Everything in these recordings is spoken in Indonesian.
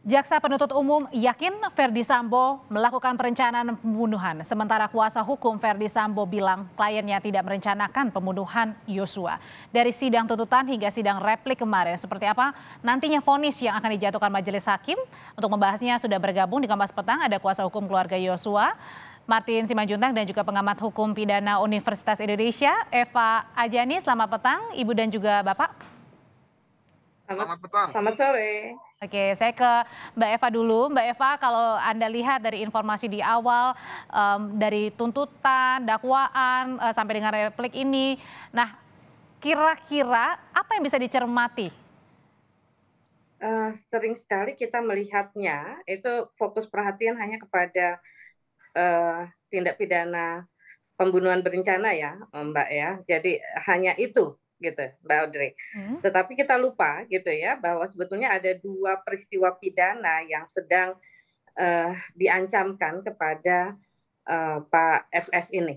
Jaksa penuntut umum yakin Verdi Sambo melakukan perencanaan pembunuhan, sementara kuasa hukum Verdi Sambo bilang kliennya tidak merencanakan pembunuhan Yosua. Dari sidang tuntutan hingga sidang replik kemarin, seperti apa nantinya vonis yang akan dijatuhkan majelis hakim? Untuk membahasnya sudah bergabung di Kompas Petang ada kuasa hukum keluarga Yosua, Martin Simanjuntak, dan juga pengamat hukum pidana Universitas Indonesia, Eva Ajani. Selamat petang, Ibu dan juga Bapak. Selamat petang. Selamat sore. Oke, saya ke Mbak Eva dulu. Mbak Eva, kalau Anda lihat dari informasi di awal, dari tuntutan, dakwaan, sampai dengan replik ini, nah kira-kira apa yang bisa dicermati? Sering sekali kita melihatnya itu fokus perhatian hanya kepada tindak pidana pembunuhan berencana ya, Mbak ya. Jadi hanya itu gitu, Mbak Audrey. Hmm? Tetapi kita lupa gitu ya bahwa sebetulnya ada 2 peristiwa pidana yang sedang diancamkan kepada Pak FS ini.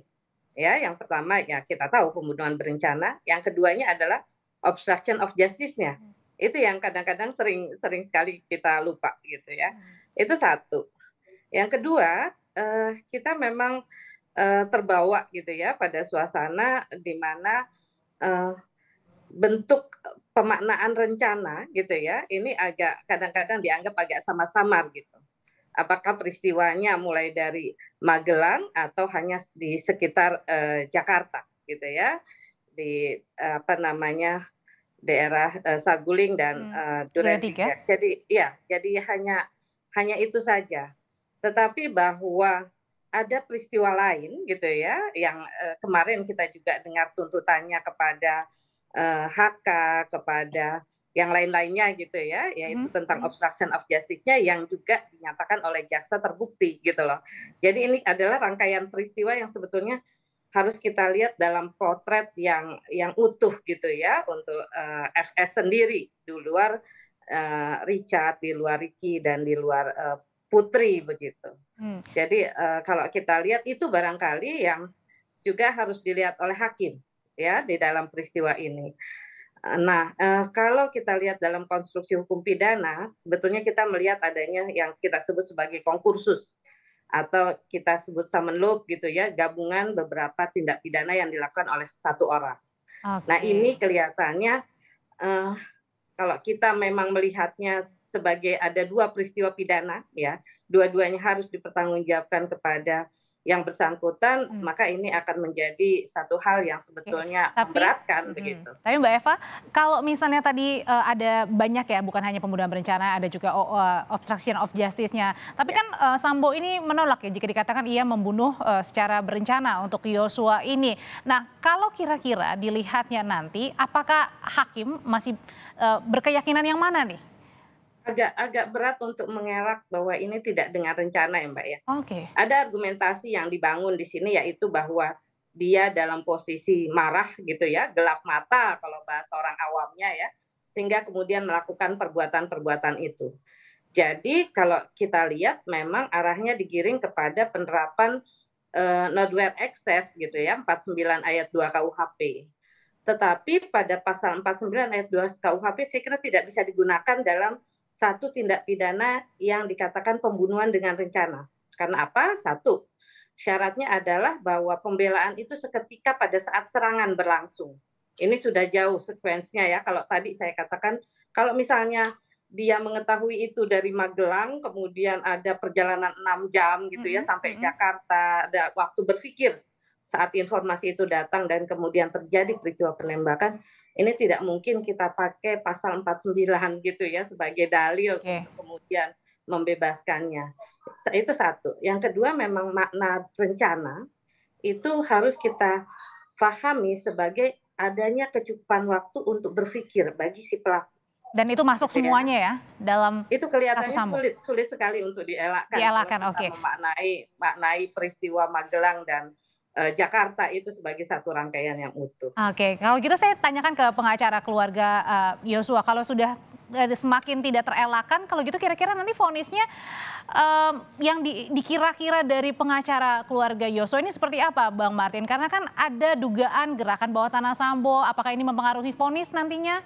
Ya, yang pertama ya kita tahu pembunuhan berencana, yang keduanya adalah obstruction of justice-nya. Itu yang kadang-kadang sering sekali kita lupa gitu ya. Itu satu. Yang kedua, kita memang terbawa gitu ya pada suasana di mana bentuk pemaknaan rencana gitu ya, ini agak kadang-kadang dianggap agak samar-samar gitu. Apakah peristiwanya mulai dari Magelang atau hanya di sekitar Jakarta gitu ya, di apa namanya daerah Saguling dan Duren Duren tiga. 3. Jadi ya, jadi hanya itu saja. Tetapi bahwa ada peristiwa lain gitu ya, yang kemarin kita juga dengar tuntutannya kepada HK, kepada yang lain-lainnya gitu ya, yaitu tentang obstruction of justice-nya yang juga dinyatakan oleh jaksa terbukti gitu loh. Jadi ini adalah rangkaian peristiwa yang sebetulnya harus kita lihat dalam potret yang utuh gitu ya untuk FS sendiri, di luar Richard, di luar Ricky dan di luar Putri begitu. Jadi kalau kita lihat itu barangkali yang juga harus dilihat oleh hakim ya di dalam peristiwa ini. Nah, kalau kita lihat dalam konstruksi hukum pidana, sebetulnya kita melihat adanya yang kita sebut sebagai konkursus atau kita sebut summon loop gitu ya, gabungan beberapa tindak pidana yang dilakukan oleh satu orang. Nah, ini kelihatannya kalau kita memang melihatnya sebagai ada 2 peristiwa pidana ya, dua-duanya harus dipertanggungjawabkan kepada yang bersangkutan, maka ini akan menjadi satu hal yang sebetulnya memberatkan begitu. Tapi Mbak Eva, kalau misalnya tadi ada banyak ya, bukan hanya pembunuhan berencana, ada juga obstruction of justice-nya. Tapi kan Sambo ini menolak ya jika dikatakan ia membunuh secara berencana untuk Yosua ini. Nah, kalau kira-kira dilihatnya nanti, apakah hakim masih berkeyakinan yang mana nih? Agak berat untuk mengelak bahwa ini tidak dengan rencana ya Mbak ya. Oke. Ada argumentasi yang dibangun di sini yaitu bahwa dia dalam posisi marah gitu ya, gelap mata kalau bahasa orang awamnya ya, sehingga kemudian melakukan perbuatan-perbuatan itu. Jadi kalau kita lihat memang arahnya digiring kepada penerapan nodware excess gitu ya, 49 ayat 2 KUHP. Tetapi pada pasal 49 ayat 2 KUHP saya kira tidak bisa digunakan dalam satu tindak pidana yang dikatakan pembunuhan dengan rencana. Karena apa? Satu, syaratnya adalah bahwa pembelaan itu seketika pada saat serangan berlangsung. Ini sudah jauh sekuensinya ya. Kalau tadi saya katakan, kalau misalnya dia mengetahui itu dari Magelang, kemudian ada perjalanan 6 jam gitu ya sampai Jakarta, ada waktu berpikir saat informasi itu datang dan kemudian terjadi peristiwa penembakan, ini tidak mungkin kita pakai pasal 49 gitu ya sebagai dalil untuk kemudian membebaskannya. Itu satu. Yang kedua memang makna rencana itu harus kita pahami sebagai adanya kecukupan waktu untuk berpikir bagi si pelaku. Dan itu masuk semuanya ya dalam itu kasus kelihatannya Sambo? sulit sekali untuk dielakkan. Dielakkan, Kalau kita memaknai peristiwa Magelang dan Jakarta itu sebagai satu rangkaian yang utuh. Oke, kalau gitu saya tanyakan ke pengacara keluarga Yosua, kalau sudah semakin tidak terelakkan, kalau gitu kira-kira nanti vonisnya yang dikira-kira dari pengacara keluarga Yosua ini seperti apa, Bang Martin? Karena kan ada dugaan gerakan bawah tanah Sambo, apakah ini mempengaruhi vonis nantinya?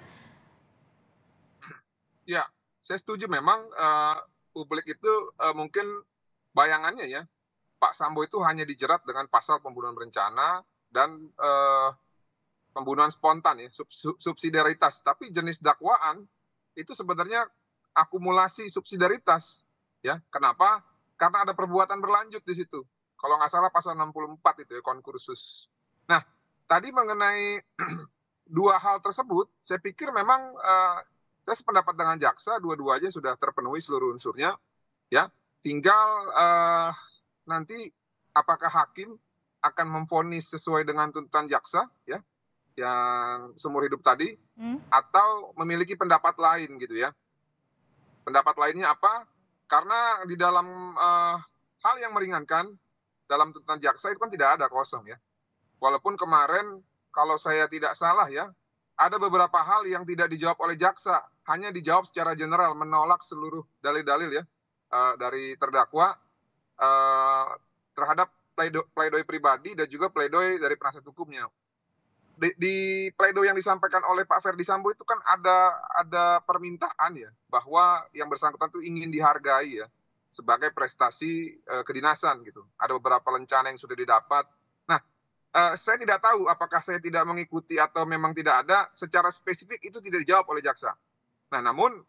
Ya, saya setuju memang publik itu mungkin bayangannya ya, Pak Sambo itu hanya dijerat dengan pasal pembunuhan berencana dan pembunuhan spontan ya, subsidiaritas. Tapi jenis dakwaan itu sebenarnya akumulasi subsidiaritas ya. Kenapa? Karena ada perbuatan berlanjut di situ. Kalau nggak salah pasal 64 itu ya, konkursus. Nah, tadi mengenai dua hal tersebut, saya pikir memang saya sependapat dengan jaksa, dua-duanya sudah terpenuhi seluruh unsurnya ya. Tinggal nanti apakah hakim akan memvonis sesuai dengan tuntutan jaksa ya, yang seumur hidup tadi, atau memiliki pendapat lain gitu ya. Pendapat lainnya apa? Karena di dalam hal yang meringankan dalam tuntutan jaksa itu kan tidak ada kosong ya. Walaupun kemarin kalau saya tidak salah ya, ada beberapa hal yang tidak dijawab oleh jaksa, hanya dijawab secara general, menolak seluruh dalil-dalil ya dari terdakwa terhadap pledoi pribadi dan juga pledoi dari penasihat hukumnya. Di pledoi yang disampaikan oleh Pak Ferdi Sambo itu kan ada permintaan ya, bahwa yang bersangkutan itu ingin dihargai ya sebagai prestasi kedinasan gitu. Ada beberapa lencana yang sudah didapat. Nah, saya tidak tahu apakah saya tidak mengikuti atau memang tidak ada, secara spesifik itu tidak dijawab oleh jaksa. Nah, namun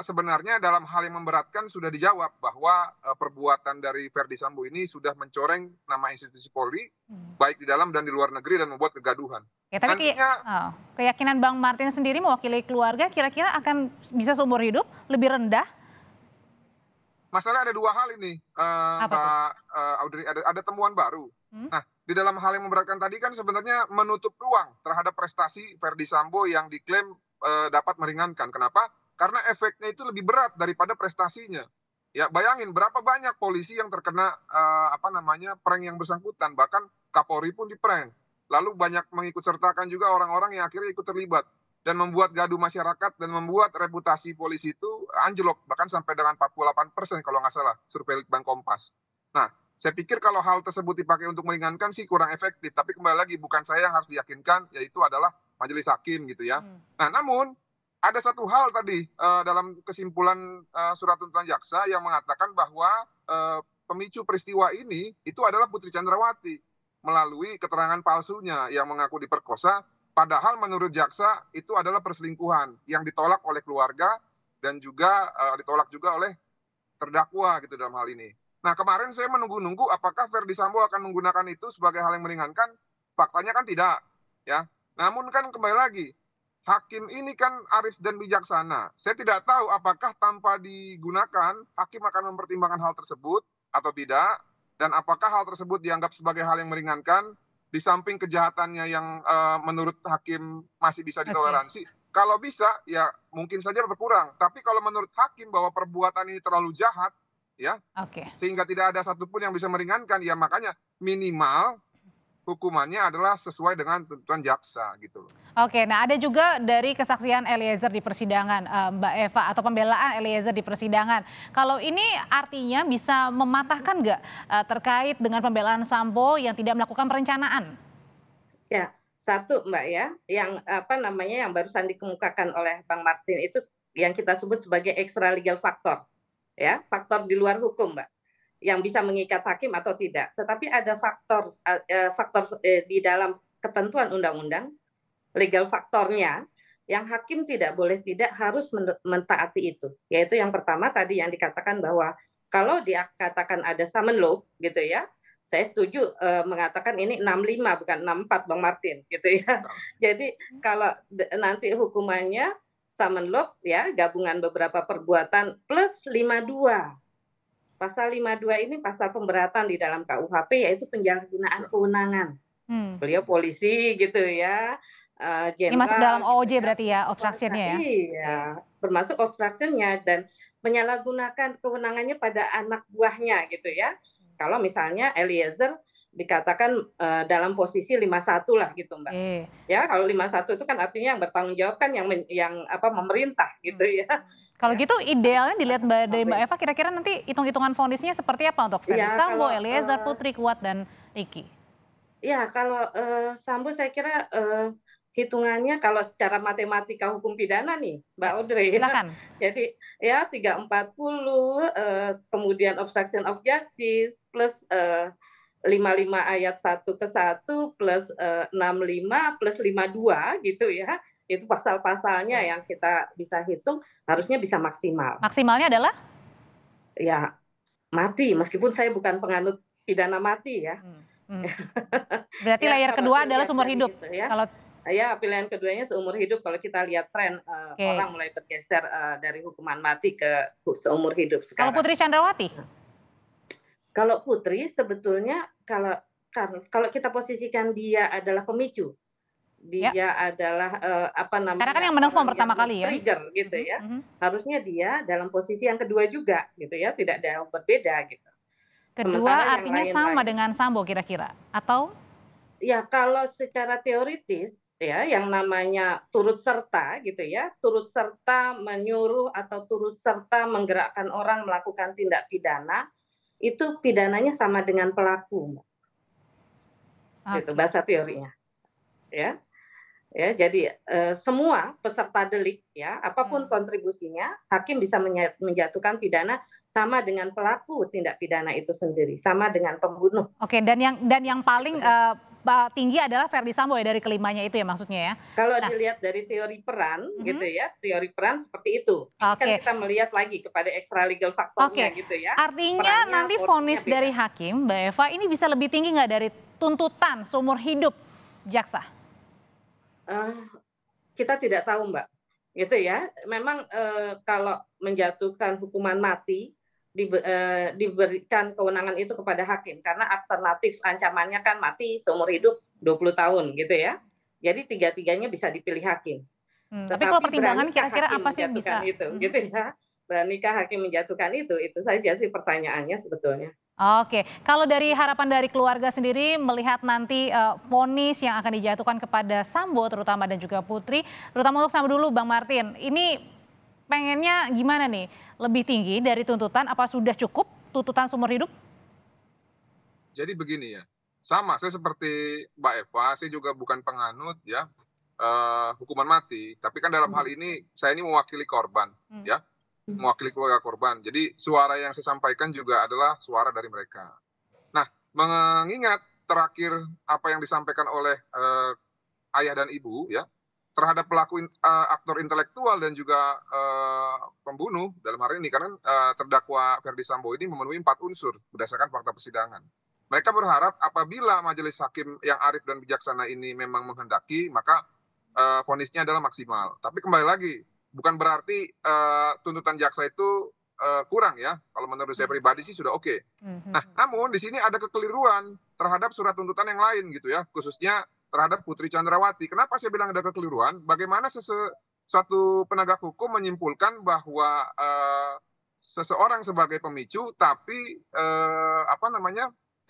sebenarnya dalam hal yang memberatkan sudah dijawab bahwa perbuatan dari Ferdi Sambo ini sudah mencoreng nama institusi Polri, baik di dalam dan di luar negeri, dan membuat kegaduhan. Ya, tapi Nantinya, keyakinan Bang Martin sendiri mewakili keluarga kira-kira akan bisa seumur hidup, lebih rendah? masalah ada dua hal ini, Mbak Audrey, ada temuan baru. Nah, di dalam hal yang memberatkan tadi kan sebenarnya menutup ruang terhadap prestasi Ferdi Sambo yang diklaim dapat meringankan. Kenapa? Karena efeknya itu lebih berat daripada prestasinya. Ya, bayangin berapa banyak polisi yang terkena prank yang bersangkutan, bahkan Kapolri pun diprank. Lalu banyak mengikut sertakan juga orang-orang yang akhirnya ikut terlibat dan membuat gaduh masyarakat dan membuat reputasi polisi itu anjlok, bahkan sampai dengan 48% kalau nggak salah survei Litbang Kompas. Nah, saya pikir kalau hal tersebut dipakai untuk meringankan sih kurang efektif, tapi kembali lagi bukan saya yang harus diyakinkan, yaitu adalah majelis hakim gitu ya. Nah, namun ada satu hal tadi dalam kesimpulan surat tuntutan jaksa yang mengatakan bahwa pemicu peristiwa ini itu adalah Putri Chandrawati melalui keterangan palsunya yang mengaku diperkosa, padahal menurut jaksa itu adalah perselingkuhan yang ditolak oleh keluarga dan juga ditolak juga oleh terdakwa gitu dalam hal ini. Nah, kemarin saya menunggu-nunggu apakah Ferdi Sambo akan menggunakan itu sebagai hal yang meringankan. Faktanya kan tidak ya. Namun kan kembali lagi, hakim ini kan arif dan bijaksana. Saya tidak tahu apakah tanpa digunakan hakim akan mempertimbangkan hal tersebut atau tidak, dan apakah hal tersebut dianggap sebagai hal yang meringankan di samping kejahatannya yang menurut hakim masih bisa ditoleransi. Kalau bisa ya mungkin saja berkurang, tapi kalau menurut hakim bahwa perbuatan ini terlalu jahat ya, sehingga tidak ada satupun yang bisa meringankan, ya makanya minimal hukumannya adalah sesuai dengan tuntutan jaksa gitu. Oke, nah ada juga dari kesaksian Eliezer di persidangan, Mbak Eva, atau pembelaan Eliezer di persidangan. Kalau ini artinya bisa mematahkan nggak terkait dengan pembelaan Sambo yang tidak melakukan perencanaan? Ya, satu Mbak ya, yang yang barusan dikemukakan oleh Bang Martin itu yang kita sebut sebagai extra legal factor, ya, faktor di luar hukum Mbak, yang bisa mengikat hakim atau tidak. Tetapi ada faktor di dalam ketentuan undang-undang, legal faktornya, yang hakim tidak boleh tidak harus mentaati itu. Yaitu yang pertama tadi yang dikatakan bahwa kalau dikatakan ada summon law gitu ya, saya setuju mengatakan ini 65 bukan 64 Bang Martin gitu ya. Jadi kalau nanti hukumannya summon law ya, gabungan beberapa perbuatan plus 52. Pasal 52 ini pasal pemberatan di dalam KUHP, yaitu penyalahgunaan kewenangan. Beliau polisi gitu ya, ini masuk dalam OOJ berarti ya, obstruction-nya ya? Iya, termasuk obstruction-nya dan menyalahgunakan kewenangannya pada anak buahnya gitu ya. Kalau misalnya Eliezer dikatakan dalam posisi 51 lah gitu Mbak. Ya, kalau 51 itu kan artinya yang bertanggung jawab kan yang memerintah gitu ya. Kalau gitu idealnya dilihat dari Mbak Eva, kira-kira nanti hitung-hitungan vonisnya seperti apa untuk Ferdi Sambo, Eliezer, Putri, Kuat, dan Riki? Ya, kalau Sambo saya kira hitungannya kalau secara matematika hukum pidana nih, Mbak Audrey. Silakan. Jadi ya 340 kemudian obstruction of justice plus 55 ayat 1 ke 1 plus 65 plus 52 gitu ya. Itu pasal-pasalnya yang kita bisa hitung harusnya bisa maksimal. Maksimalnya adalah? Ya mati, meskipun saya bukan penganut pidana mati ya. Berarti Ya, layer kalau kedua adalah dilihat seumur dari hidup. itu ya. Kalau Ya, pilihan keduanya seumur hidup kalau kita lihat tren orang mulai bergeser dari hukuman mati ke seumur hidup kalau sekarang. Putri Chandrawati? Kalau Putri sebetulnya kalau kita posisikan dia adalah pemicu, dia adalah apa namanya? Karena kan yang menelpon pertama kali ya. Trigger gitu ya. Harusnya dia dalam posisi yang kedua juga gitu ya, tidak jauh berbeda gitu. Kedua Sementara artinya yang sama lain-lain, dengan Sambo kira-kira atau? ya kalau secara teoritis ya yang namanya turut serta gitu ya, turut serta menyuruh atau turut serta menggerakkan orang melakukan tindak pidana, itu pidananya sama dengan pelaku. Gitu bahasa teorinya. Ya. Ya, jadi semua peserta delik ya, apapun kontribusinya, hakim bisa menjatuhkan pidana sama dengan pelaku tindak pidana itu sendiri, sama dengan pembunuh. Oke, dan yang paling tinggi adalah Ferdy Sambo ya dari kelimanya itu ya maksudnya ya. Kalau dilihat dari teori peran gitu ya, teori peran seperti itu. Kan kita melihat lagi kepada extra legal faktornya gitu ya. Artinya perannya, nanti vonis dari hakim, Mbak Eva, ini bisa lebih tinggi nggak dari tuntutan seumur hidup jaksa? Kita tidak tahu, Mbak. Gitu ya. Memang kalau menjatuhkan hukuman mati diberikan kewenangan itu kepada hakim karena alternatif ancamannya kan mati seumur hidup 20 tahun gitu ya. Jadi tiga-tiganya bisa dipilih hakim. Tapi kalau pertimbangan kira-kira apa sih bisa itu gitu ya. Beranikah hakim menjatuhkan itu? Itu saja sih pertanyaannya sebetulnya. Oke, kalau dari harapan dari keluarga sendiri melihat nanti vonis yang akan dijatuhkan kepada Sambo terutama dan juga Putri, terutama untuk Sambo dulu Bang Martin, ini pengennya gimana nih? Lebih tinggi dari tuntutan, apa sudah cukup tuntutan seumur hidup? Jadi begini ya, sama saya seperti Mbak Eva, saya juga bukan penganut ya hukuman mati, tapi kan dalam hal ini saya ini mewakili korban ya. Mewakili keluarga korban. Jadi suara yang saya sampaikan juga adalah suara dari mereka. Nah, mengingat terakhir apa yang disampaikan oleh ayah dan ibu ya terhadap pelaku aktor intelektual dan juga pembunuh dalam hal ini karena terdakwa Ferdy Sambo ini memenuhi 4 unsur berdasarkan fakta persidangan. Mereka berharap apabila majelis hakim yang arif dan bijaksana ini memang menghendaki maka vonisnya adalah maksimal. Tapi kembali lagi bukan berarti tuntutan jaksa itu kurang ya. Kalau menurut saya pribadi sih sudah oke. Nah, namun di sini ada kekeliruan terhadap surat tuntutan yang lain gitu ya, khususnya terhadap Putri Chandrawati. Kenapa saya bilang ada kekeliruan? Bagaimana suatu penegak hukum menyimpulkan bahwa seseorang sebagai pemicu, tapi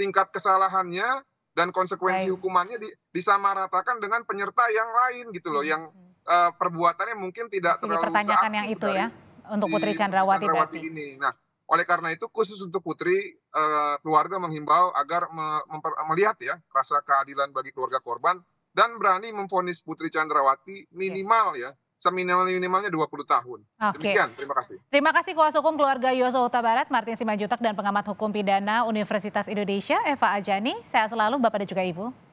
tingkat kesalahannya dan konsekuensi hukumannya disamaratakan dengan penyerta yang lain gitu loh, yang perbuatannya mungkin tidak terlalu dipertanyakan yang itu ya untuk Putri Chandrawati ini. Nah, oleh karena itu khusus untuk Putri, keluarga menghimbau agar melihat ya rasa keadilan bagi keluarga korban dan berani memvonis Putri Chandrawati minimal ya seminimal-minimalnya 20 tahun. Demikian, terima kasih. Terima kasih kuasa hukum keluarga Yosua Huta Barat, Martin Simanjuntak dan pengamat hukum pidana Universitas Indonesia Eva Ajani. Sehat selalu Bapak dan juga Ibu.